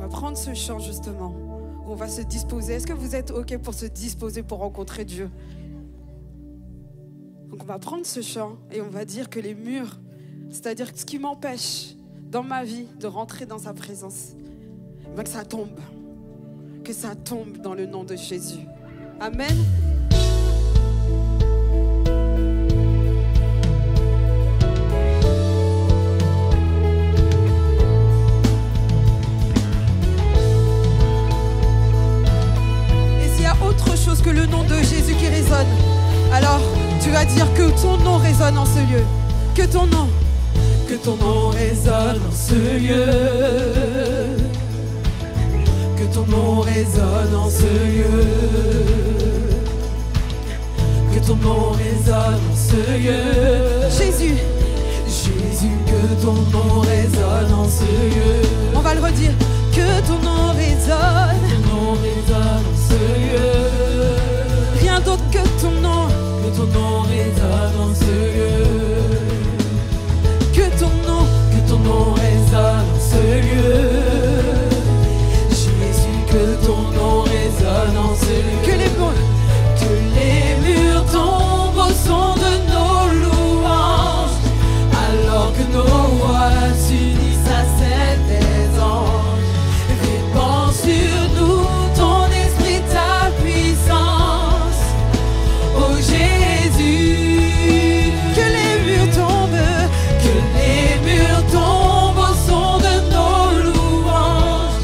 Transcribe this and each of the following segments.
va prendre ce chant justement, où on va se disposer. Est-ce que vous êtes OK pour se disposer pour rencontrer Dieu? Donc on va prendre ce chant et on va dire que les murs, c'est-à-dire ce qui m'empêche dans ma vie de rentrer dans sa présence, ben que ça tombe dans le nom de Jésus. Amen. Autre chose que le nom de Jésus qui résonne, alors tu vas dire que ton nom résonne en ce lieu, que ton nom résonne en ce lieu, que ton nom résonne en ce lieu, que ton nom résonne en ce lieu. Jésus, que ton nom résonne en ce lieu. On va le redire, que ton nom résonne en ce lieu. Rien d'autre que ton nom résonne en ce lieu. Que ton nom résonne en ce lieu. Jésus, que ton nom résonne en ce lieu. Que les murs tombent au son de nos louanges, alors que nos voix s'unissent à celles des anges. Répands sur nous ton esprit, ta puissance, ô Jésus. Que les murs tombent au son de nos louanges,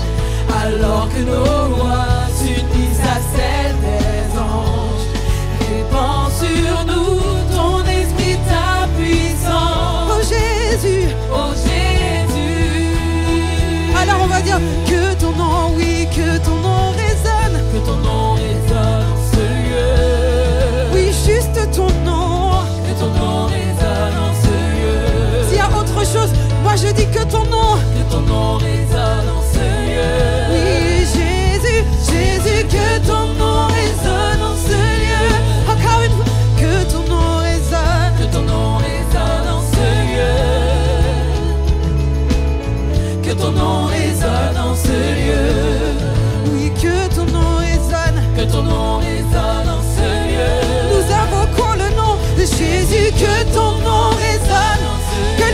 alors que nos voix s'unissent à celles des anges. Répands sur nous ton esprit, ta puissance, ô Jésus, ô Jésus. Alors on va dire que ton nom, oui, que ton nom résonne, que ton nom résonne en ce lieu. Oui, juste ton nom, que ton nom résonne en ce lieu. S'il y a autre chose, moi je dis que ton nom résonne en ce lieu. Oui, Jésus, que ton nom résonne en ce lieu. Encore une fois, que ton nom résonne en ce lieu. Que ton nom résonne en ce lieu. Oui, que ton nom résonne en ce lieu. Nous invoquons le nom de Jésus, que ton nom résonne en ce lieu.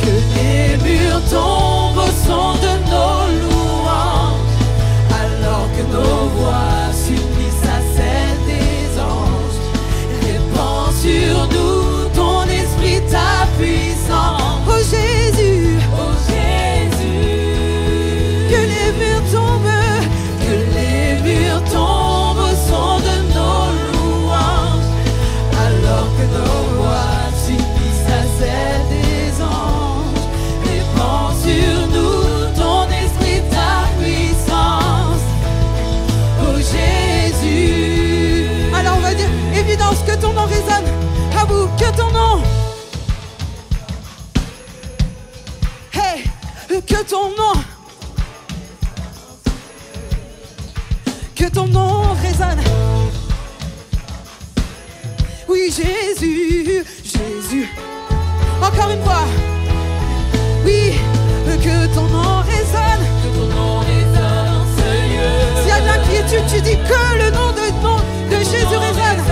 Que les murs tombent au son de nos louanges, alors que nos voix s'unissent à celles des anges. Répands sur nous ton esprit, ta puissance, ô Jésus, ô Jésus. Que les murs tombent au son de nos louanges, alors que nos voix s'unissent à celles des anges. Répands sur nous ton esprit, ta puissance, ô Jésus. Alors on va dire, évidence, que ton nom résonne. À vous, que ton nom. Hey, que ton nom. Que ton nom résonne. Oui, Jésus, Jésus. Encore une fois. Oui, que ton nom résonne. Que ton nom résonne en ce lieu. S'il y a de l'inquiétude, tu dis que le nom de Jésus résonne.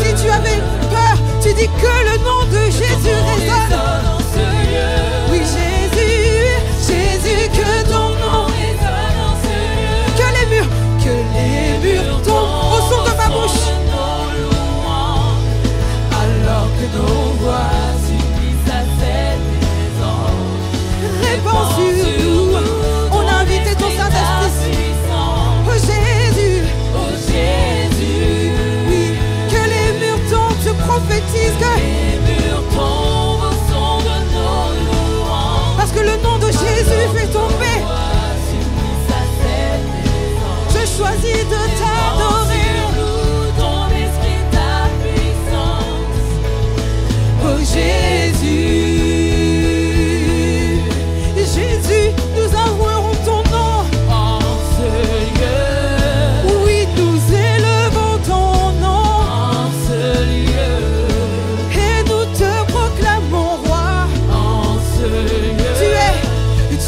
Si tu avais peur, tu dis que le nom de Jésus résonne. Oui, Jésus, que ton nom résonne en ce lieu. Que les murs tombent au son de ma bouche, alors que nos voix s'unissent à celles des anges.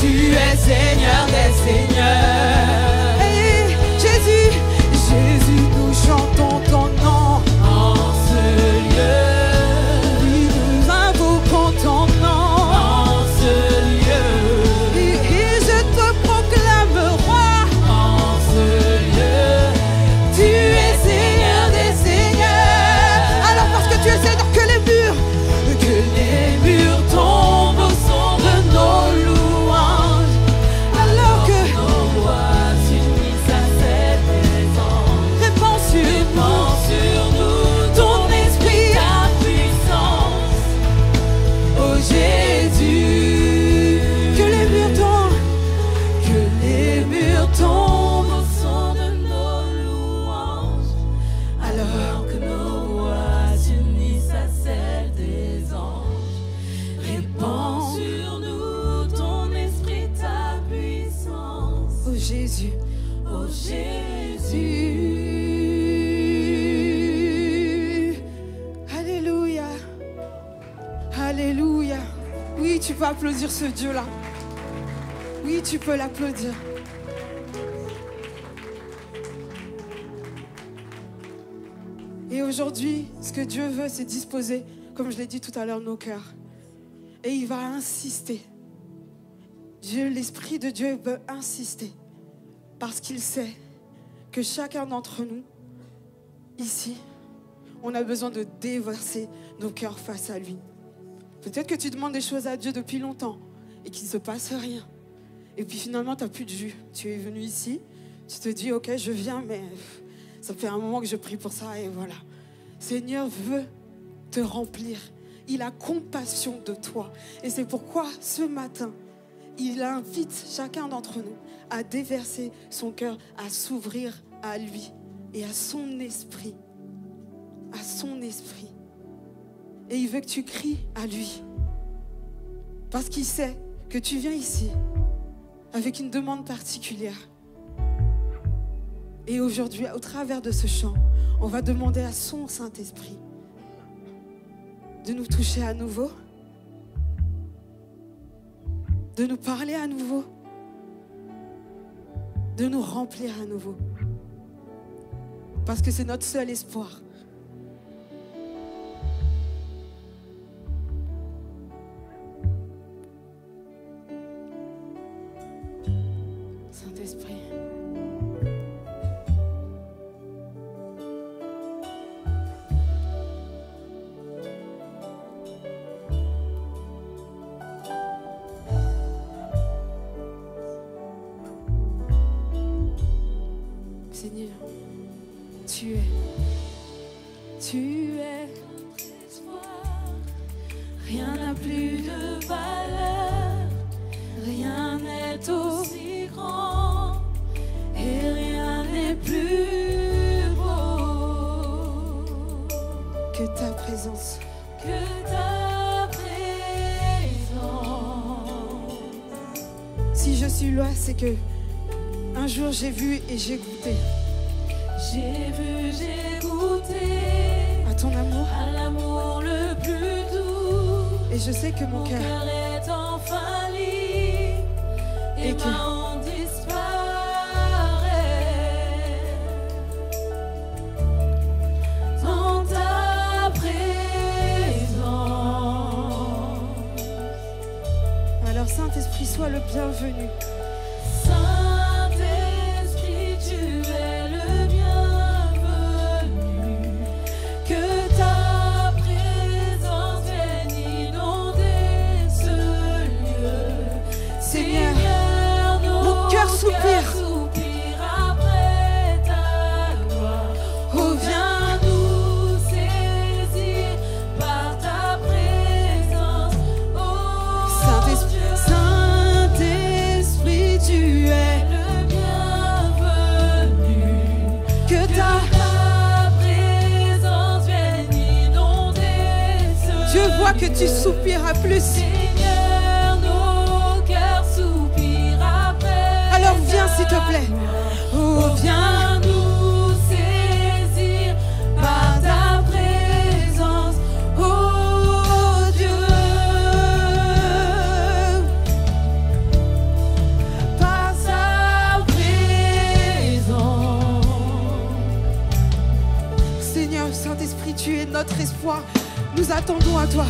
Tu es Seigneur des Seigneurs. Hey, Jésus, Jésus, nous chantons ton nom En ce lieu, oui, nous invoquons ton nom en ce lieu, et je te proclame roi. en ce lieu, tu es Seigneur des Seigneurs. Alors parce que tu es Seigneur, que les murs tombent au son de nos louanges. alors que Nos voix s'unissent à celles des anges. répands Répands sur nous ton esprit, ta puissance. Oh Jésus, que les murs tombent. que les murs tombent au son de nos louanges. Alors que nos voix s'unissent à celles des anges. Répands sur nous ton esprit, ta puissance. Oh Jésus, Oh Jésus. alléluia, alléluia. Oui, tu peux applaudir ce Dieu-là. Oui, tu peux l'applaudir. Et aujourd'hui, ce que Dieu veut, c'est disposer, comme je l'ai dit tout à l'heure, nos cœurs. Et il va insister. Dieu, l'Esprit de Dieu veut insister. Parce qu'il sait que chacun d'entre nous, ici, on a besoin de déverser nos cœurs face à lui. Peut-être que tu demandes des choses à Dieu depuis longtemps et qu'il ne se passe rien. Et puis finalement, tu n'as plus de jus. Tu es venu ici, tu te dis, ok, je viens, mais ça fait un moment que je prie pour ça et voilà. Seigneur veut te remplir. Il a compassion de toi. Et c'est pourquoi ce matin, il invite chacun d'entre nous à déverser son cœur, à s'ouvrir à lui et à son esprit. À son esprit. Et il veut que tu cries à lui. Parce qu'il sait que tu viens ici avec une demande particulière. Et aujourd'hui, au travers de ce chant, on va demander à son Saint-Esprit de nous toucher à nouveau, de nous parler à nouveau, de nous remplir à nouveau. Parce que c'est notre seul espoir. Saint-Esprit. Seigneur, tu es Espoir, rien n'a plus de valeur, rien n'est aussi grand et rien n'est plus beau que ta présence. que ta présence. Si je suis là, c'est que un jour j'ai vu et j'ai goûté J'ai vu, j'ai goûté à ton amour à l'amour le plus doux. et je sais que mon Mon cœur cœur est enfin libre et Et que- ma honte disparaît. Dans ta présence. alors Saint-Esprit, sois le bienvenu. Saint-Esprit, tu es le bienvenu. Que ta présence vienne inonder ce lieu. Seigneur, nos mon cœur soupire. après ta gloire. Oh, viens nous saisir par ta présence. Oh, Saint-Esprit, Saint-Esprit, tu es le bienvenu. que Que ta ta présence vienne inonder ce Je vois que tu lieu. soupires à plus. Seigneur, nos cœurs soupirent après. Alors viens s'il te plaît. Oh, viens nous saisir par ta présence. Oh Dieu. foi. Nous attendons à toi.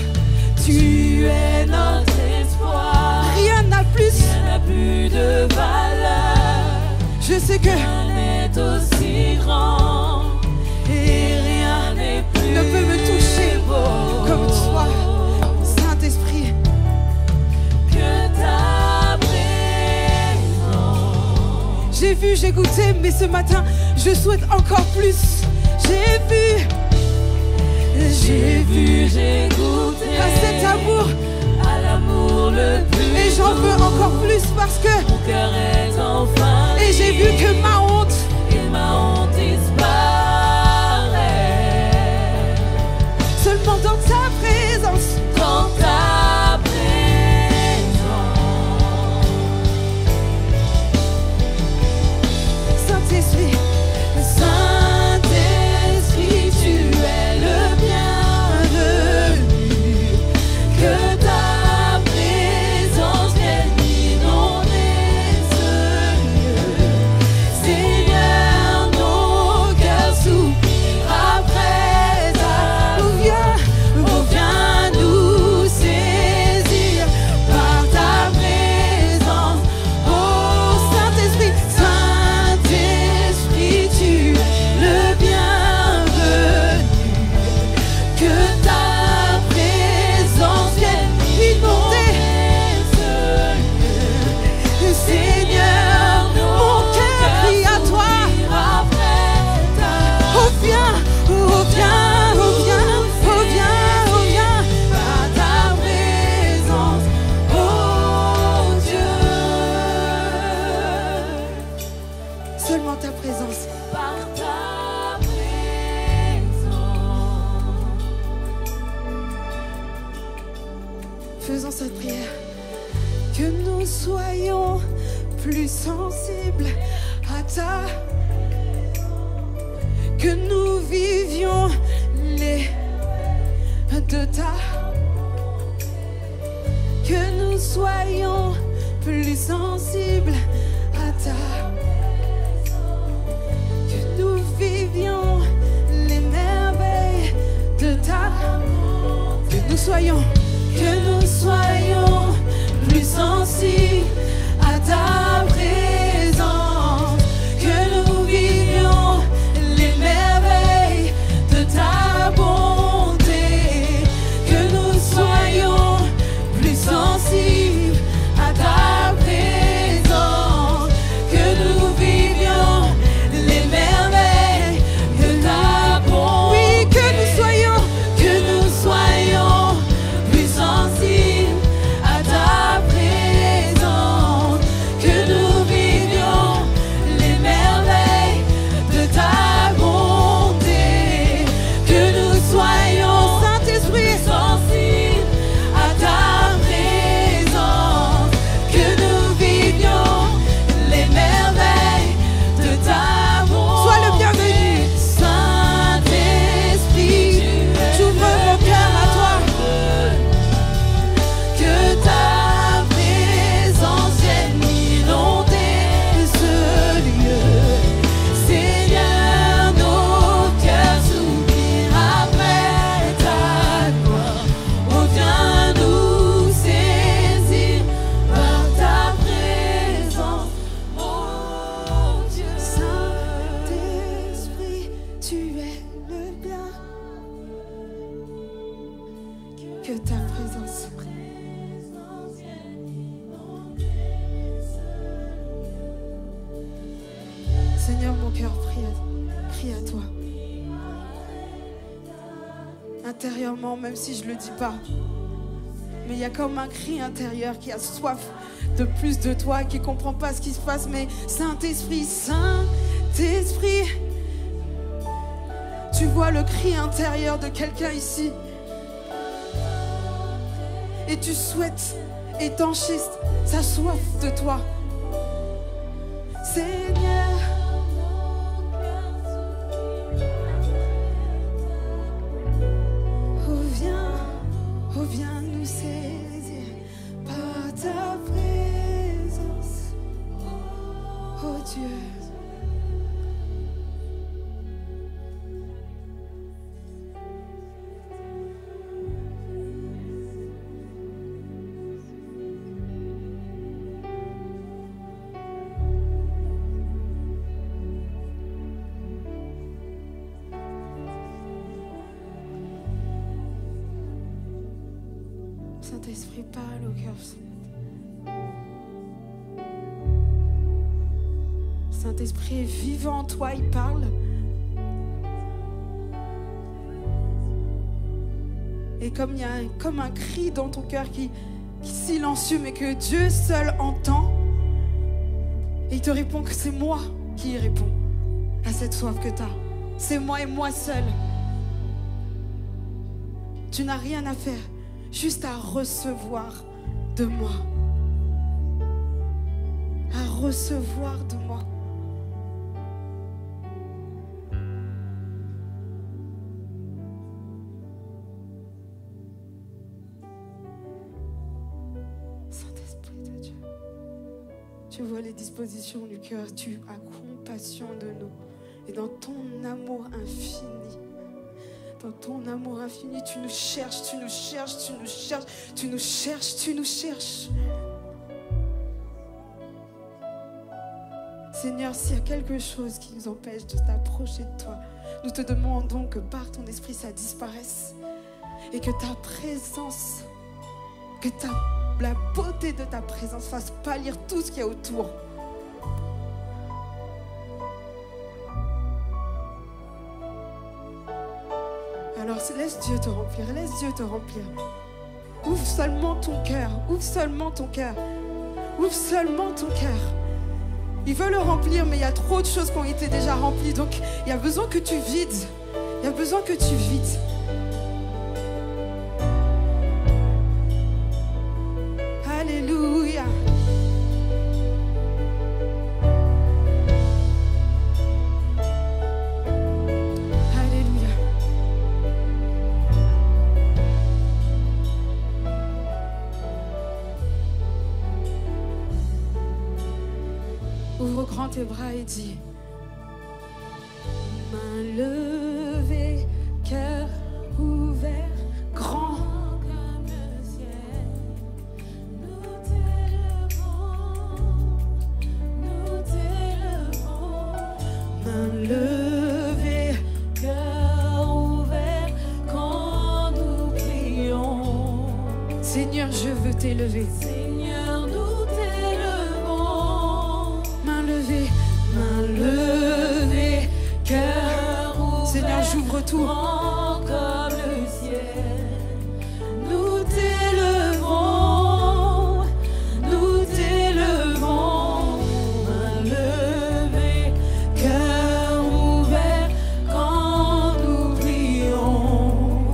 Tu es notre espoir. Rien n'a plus de valeur. Je sais que rien n'est aussi grand et rien n'est plus ne peut me toucher beau comme toi, Saint-Esprit. Que ta présence. J'ai vu, j'ai goûté, mais ce matin, je souhaite encore plus. J'ai vu, j'ai goûté à cet amour, à l'amour le plus et j'en veux encore plus parce que mon cœur est enfin et j'ai vu que ma honte disparaît seulement dans ta présence. dans ta présence. Saint-Esprit, Saint-Esprit, tu es le bienvenu. Que ta présence vienne inonder ce lieu. Seigneur, nos cœurs soupirent après ta viens, viens nous saisir par ta présence. Oh Saint-Esprit, Saint-Esprit, tu es le bienvenu. Que ta présence vienne inonder ce lieu. Seigneur, mon cœur crie à toi. après ta Oh viens, oh viens, oh viens, oh viens, oh viens. par ta présence, oh Dieu. Seulement ta présence. Par ta présence. Faisons cette prière. Que nous soyons plus sensibles à ta. Que nous vivions les de ta. Que nous soyons plus sensibles à ta. Que nous vivions les merveilles de ta. Que nous soyons Plus sensibles à ta présence. Que nous vivions les merveilles de ta bonté. Que nous soyons plus sensibles à ta présence. Que nous vivions les merveilles de ta bonté. Oui, que nous soyons plus sensibles à ta présence. Que nous vivions les merveilles de ta bonté. Que nous soyons Saint-Esprit. sensibles à ta présence. Que nous vivions les merveilles de ta bonté. Sois le bienvenu. Saint-Esprit, J'ouvre mon cœur à toi. que ta présence vienne inonder ce lieu. Seigneur, nos cœurs soupirent après ta gloire. Oh, viens nous saisir par ta présence, oh Dieu. Saint-Esprit, tu es le bien. Que ta présence. Seigneur, mon cœur crie à toi. Intérieurement, même si je ne le dis pas. Mais il y a comme un cri intérieur qui a soif de plus de toi, qui ne comprend pas ce qui se passe. Mais Saint-Esprit, Saint-Esprit, tu vois le cri intérieur de quelqu'un ici. Et tu souhaites étancher sa soif de toi. Seigneur, oh viens nous saisir par ta présence, oh Dieu. Saint-Esprit, parle au cœur. Saint-Esprit est vivant en toi, il parle. Et comme il y a comme un cri dans ton cœur qui est silencieux, mais que Dieu seul entend, et il te répond que c'est moi qui y réponds à cette soif que tu as. C'est moi et moi seul. Tu n'as rien à faire, juste à recevoir de moi. À recevoir de moi. Saint-Esprit de Dieu, tu vois les dispositions du cœur, tu as compassion de nous. Et dans ton amour infini, dans ton amour infini, tu nous cherches, tu nous cherches, tu nous cherches, tu nous cherches, tu nous cherches. Seigneur, s'il y a quelque chose qui nous empêche de t'approcher de toi, nous te demandons que par ton esprit ça disparaisse et que ta présence, que la beauté de ta présence fasse pâlir tout ce qu'il y a autour. Alors laisse Dieu te remplir, laisse Dieu te remplir. Ouvre seulement ton cœur, ouvre seulement ton cœur, ouvre seulement ton cœur. Il veut le remplir, mais il y a trop de choses qui ont été déjà remplies. Donc il y a besoin que tu vides, il y a besoin que tu vides. Alléluia. Ouvre grand tes bras et dis: main levée, cœur ouvert, grand comme le ciel. Nous t'élevons, main levée, cœur ouvert, quand nous prions. Seigneur, je veux t'élever. Main levée, cœur ouvert, Seigneur, j'ouvre tout. Comme le ciel, nous t'élevons, nous t'élevons. Main levée, cœur ouvert, quand nous prions.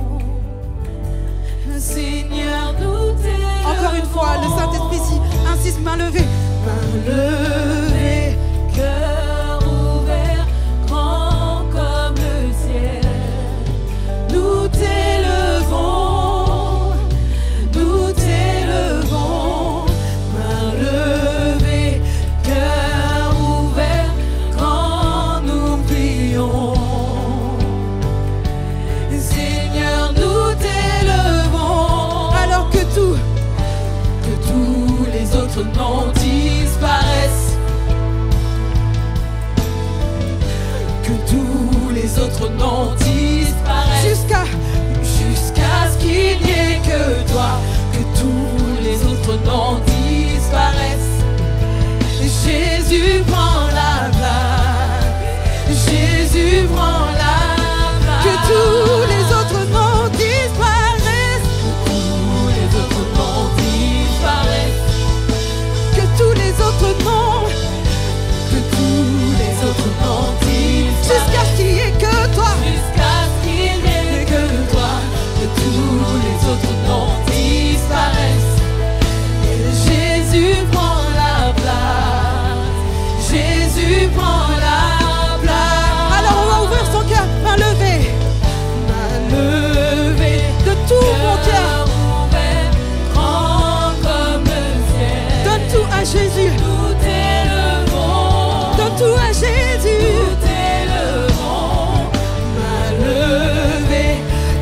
Seigneur, nous t'élevons. Encore une fois, le Saint-Esprit insiste, main levée. Main levée, cœur ouvert, grand comme le ciel. Nous t'élevons, nous t'élevons. Main levée, cœur ouvert, quand nous prions. Seigneur, nous t'élevons. Alors que tous les autres noms disparaissent, que tous les autres noms disparaissent, jusqu'à ce qu'il n'y ait que toi, que tous les autres noms disparaissent. Jésus prend la place, Jésus prend la place. Que tous les autres noms disparaissent, que tous les autres noms disparaissent. Que tous les autres noms, que tous les autres noms disparaissent, jusqu'à ce qu'il n'y ait que toi, jusqu'à ce qu'il n'y ait que toi, que tous les autres noms disparaissent. Et Jésus prend la place, Jésus prend la place. Alors on va ouvrir son cœur, main levée, de tout mon cœur. À Jésus, nous t'élevons. Donne tout à Jésus, nous t'élevons. Main levée,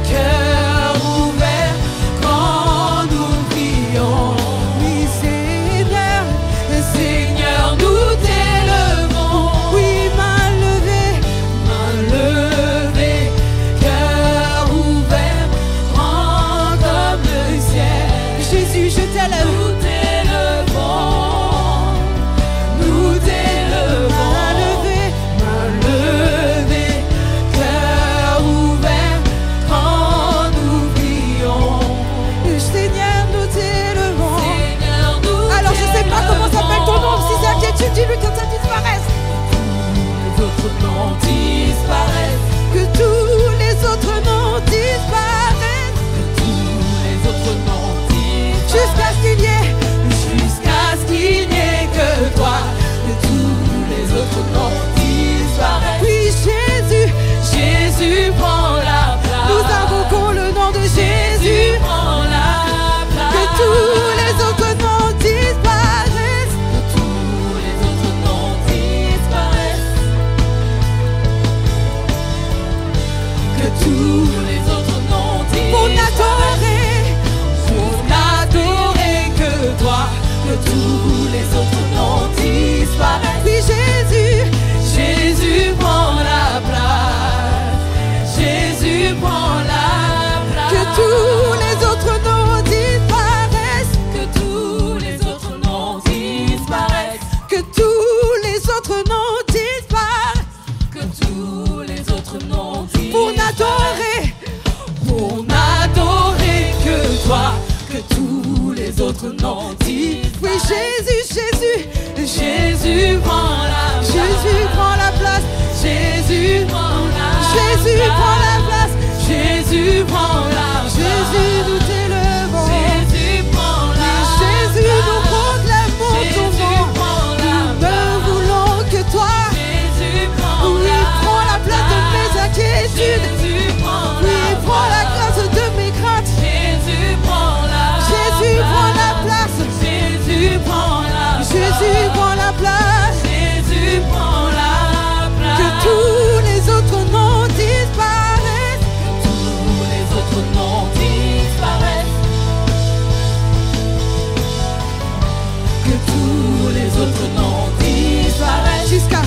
cœur ouvert, quand nous prions. Oui, Seigneur, Seigneur, nous t'élevons. Oui, main levée, cœur ouvert, grand comme le ciel. Jésus, tous les autres noms disparaissent. Oui, Jésus, Jésus prend la place. Jésus prend la place. que tous les autres noms disparaissent. Que tous les autres noms disparaissent. Que tous les autres noms disparaissent. Que tous les autres noms disparaissent. Pour n'adorer, Pour n'adorer que toi. Que tous les autres noms disparaissent. oui, Jésus, Jésus, Jésus prend la place. Jésus prend la place. Jésus prend la Jésus place. prend la place. Jésus prend la place. Jésus, nous t'élevons. Jésus prend la Jésus, nous place. proclamons ton Jésus nom. prend la Nous ne place. voulons que toi. Jésus prend Oui, la prends la place de mes inquiétudes. Jésus prend Oui, la prends la place. grâce de mes craintes. Jésus prend la Jésus prend la place. Jésus prend la Jésus prend la place. Jésus prend la place. Que tous les autres noms disparaissent. Tous les autres noms disparaissent. Que tous les autres noms disparaissent. Jusqu'à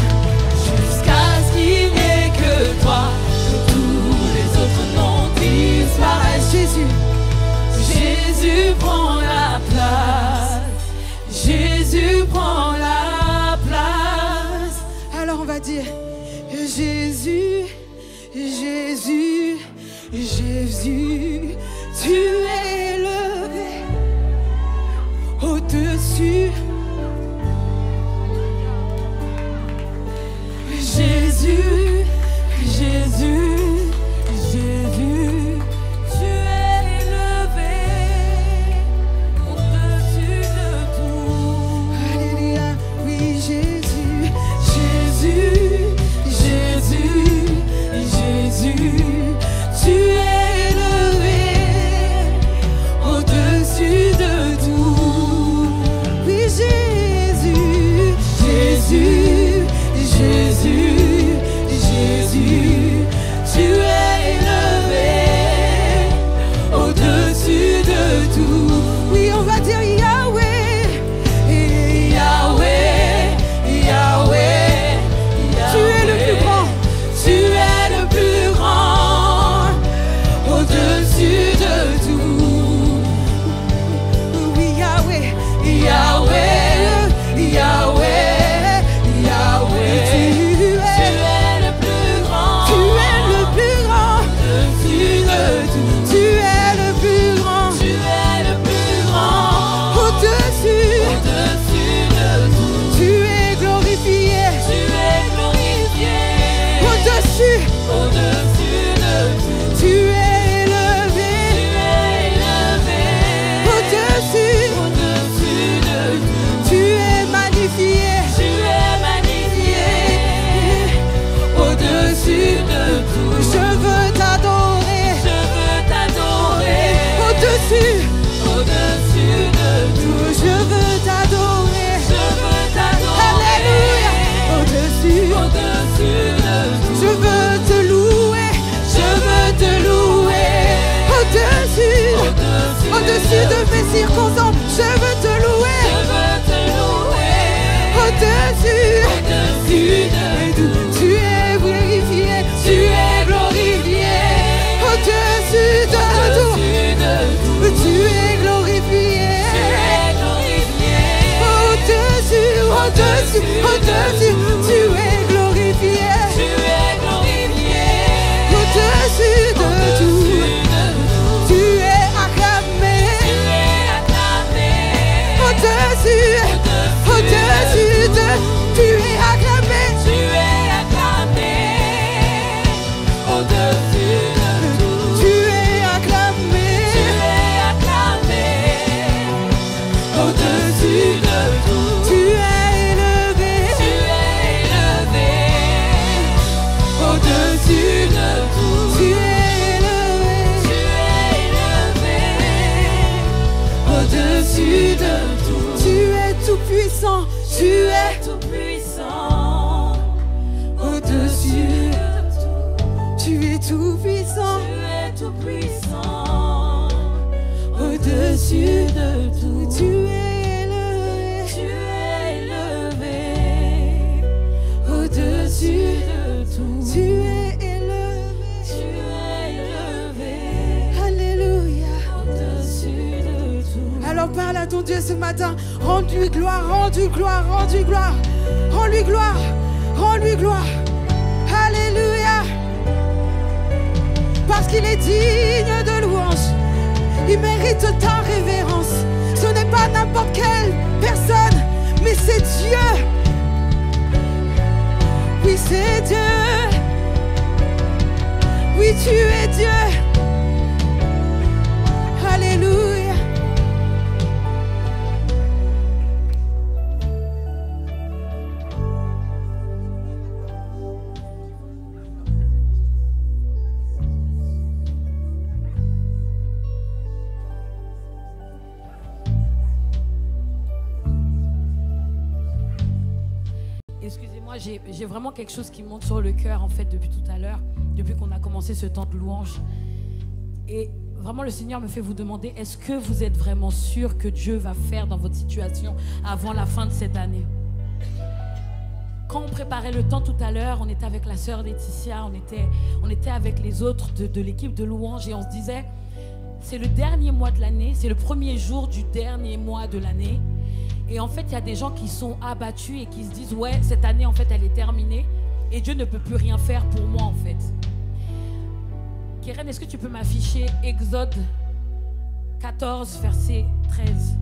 Jusqu'à ce qu'il n'y ait que toi. Que tous les autres noms disparaissent. Jésus. Jésus prend la place. Jésus prend la place. Alors on va dire Jésus, Jésus, Jésus, tu es élevé au-dessus. Jésus, Jésus, Jésus, tu es élevé au-dessus de tout. Alléluia, oui Jésus, Jésus, Jésus, Jésus, tu es élevé au-dessus de tout. oui Jésus, Jésus, Jésus, Jésus, tu es élevé au-dessus de tout. oui on va dire Yahweh, Et Yahweh, Yahweh, tu es le plus grand. tu es le plus grand au-dessus de tout. Oui Yahweh, Yahweh, Yahweh, Yahweh, tu es le plus grand. tu es le plus grand. Au-dessus de tout. Tu es le plus grand. Tu es le plus grand. Au-dessus, Au-dessus de tout. tu es glorifié. Tu es glorifié. Au-dessus, Au-dessus de tout. tu es Tu élevé. es élevé. Au-dessus, Au-dessus de tout. tu es magnifié. Tu es magnifié. Au-dessus de tout. Je veux t'adorer. Je veux t'adorer. Au-dessus, Au-dessus de tout. je veux t'adorer. Je veux t'adorer. Alléluia. Au-dessus, Au-dessus de tout. je veux te louer. Je veux te louer. Au-dessus, Au-dessus au-dessus de mes circonstances, je veux te Je louer. veux te louer. Au-dessus, Au-dessus de tout. tu es glorifié. Tu es glorifié. Au-dessus de tout, Au-dessus de tout. tu es glorifié. Tu es glorifié. Au-dessus, au-dessus, au-dessus, tu es glorifié. Tu es glorifié. Au-dessus de tout, Au-dessus de tout. tu es acclamé. Tu es acclamé. Au-dessus, au-dessus de, tu es acclamé. Tu es acclamé. Au-dessus de tout. Tu es acclamé. Tu es acclamé. Au-dessus de tout. Tu es élevé. Tu es élevé. Au-dessus de tout. Tu es élevé. Tu es élevé. Au-dessus de tout. Tu es tout puissant. Tu es tout puissant. au-dessus. De tout. Tu es tout puissant. Tu es tout puissant. Au-dessus de tout. Tu es élevé. ce matin. Rends-lui gloire, rends-lui gloire, rends-lui gloire. Rends-lui gloire, rends-lui gloire. Alléluia. Parce qu'il est digne de louange. Il mérite ta révérence. Ce n'est pas n'importe quelle personne, mais c'est Dieu. Oui, c'est Dieu. Oui, tu es Dieu. Alléluia. Excusez-moi, j'ai vraiment quelque chose qui monte sur le cœur en fait depuis tout à l'heure, depuis qu'on a commencé ce temps de louange. Et vraiment le Seigneur me fait vous demander, est-ce que vous êtes vraiment sûr que Dieu va faire dans votre situation avant la fin de cette année? Quand on préparait le temps tout à l'heure, on était avec la sœur Laetitia, on était avec les autres de l'équipe de louange et on se disait, c'est le dernier mois de l'année, c'est le premier jour du dernier mois de l'année. Et en fait, il y a des gens qui sont abattus et qui se disent, ouais, cette année, en fait, elle est terminée et Dieu ne peut plus rien faire pour moi, en fait. Kéren, est-ce que tu peux m'afficher Exode 14, verset 13?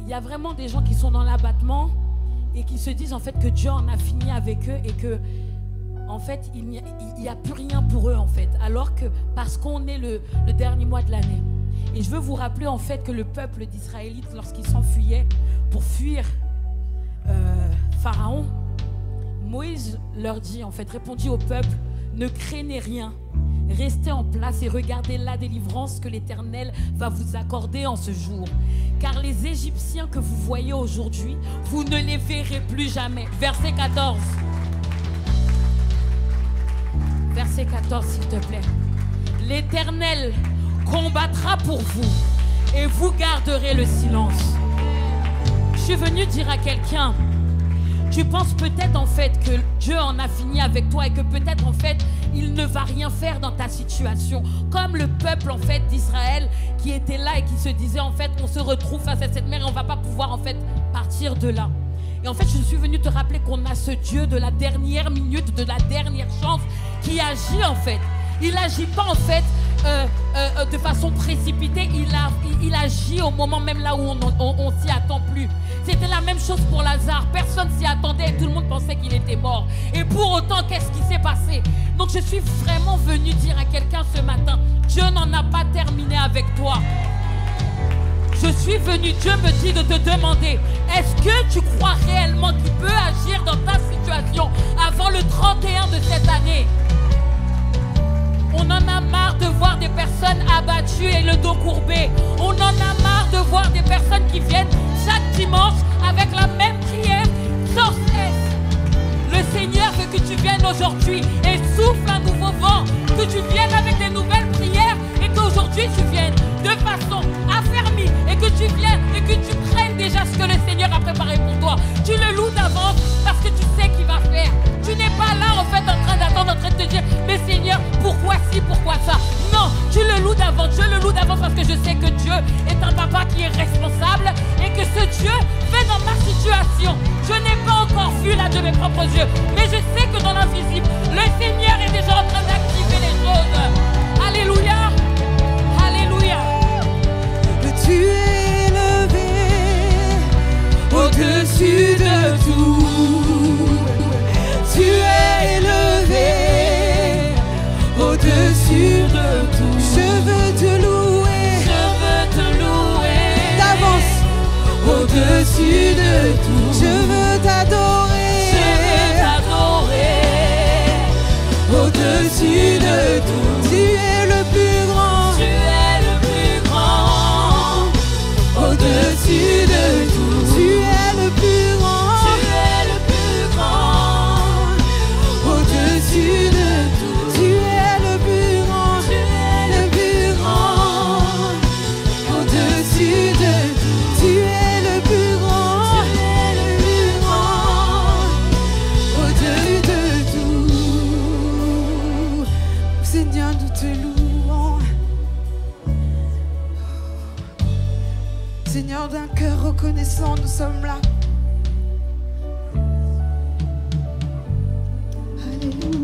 Il y a vraiment des gens qui sont dans l'abattement et qui se disent, en fait, que Dieu en a fini avec eux et que, en fait, il n'y a plus rien pour eux, en fait. Alors que, parce qu'on est le dernier mois de l'année. Et je veux vous rappeler en fait que le peuple d'Israélites, lorsqu'il s'enfuyait pour fuir Pharaon, Moïse leur dit, en fait, répondit au peuple, ne craignez rien, restez en place et regardez la délivrance que l'Éternel va vous accorder en ce jour. Car les Égyptiens que vous voyez aujourd'hui, vous ne les verrez plus jamais. Verset 14. Verset 14, s'il te plaît. L'Éternel combattra pour vous et vous garderez le silence. Je suis venu dire à quelqu'un, tu penses peut-être en fait que Dieu en a fini avec toi et que peut-être en fait il ne va rien faire dans ta situation, comme le peuple en fait d'Israël qui était là et qui se disait en fait on se retrouve face à cette mer et on va pas pouvoir en fait partir de là. Et en fait je suis venu te rappeler qu'on a ce Dieu de la dernière minute, de la dernière chance qui agit en fait. Il n'agit pas en fait de façon précipitée, il agit au moment même là où on s'y attend plus. C'était la même chose pour Lazare, personne s'y attendait et tout le monde pensait qu'il était mort. Et pour autant, qu'est-ce qui s'est passé? Donc je suis vraiment venu dire à quelqu'un ce matin, Dieu n'en a pas terminé avec toi. Je suis venu, Dieu me dit de te demander, est-ce que tu crois réellement qu'il peut agir dans ta situation avant le 31 de cette année? On en a marre de voir des personnes abattues et le dos courbé. On en a marre de voir des personnes qui viennent chaque dimanche avec la même prière sans cesse. Le Seigneur veut que tu viennes aujourd'hui et souffle un nouveau vent, que tu viennes avec des nouvelles prières et qu'aujourd'hui tu viennes de façon affermie et que tu viennes et que tu prennes déjà ce que le Seigneur a préparé pour toi. Tu le loues d'avance parce que tu sais qu'il va faire. Tu n'es pas là en fait en train d'attendre, en train de te dire mais Seigneur, pourquoi ci, pourquoi ça? Non, tu le loues d'avance, je le loue d'avance parce que je sais que Dieu est un papa qui est responsable et que ce Dieu fait dans ma situation. Je n'ai pas encore vu là de mes propres yeux, mais je sais que dans l'invisible, le Seigneur est déjà en train d'activer les choses. Alléluia, alléluia. Tu es élevé au-dessus de tout. Tu es élevé au-dessus de tout. Je veux te louer. Je veux te louer. D'avance. Au-dessus de tout. Je veux t'adorer. Je veux t'adorer. Au-dessus de tout. Tu es le plus grand. Tu es le plus grand. Au-dessus de tout. Tu es le plus grand. Tu es le plus grand. Au-dessus de tout. Tu es le plus grand. Tu es Le plus grand. Au-dessus de tout. Tu es le plus grand. Tu es le plus grand. Au-dessus de tout. Seigneur, nous te louons. reconnaissants, nous sommes là. Alléluia.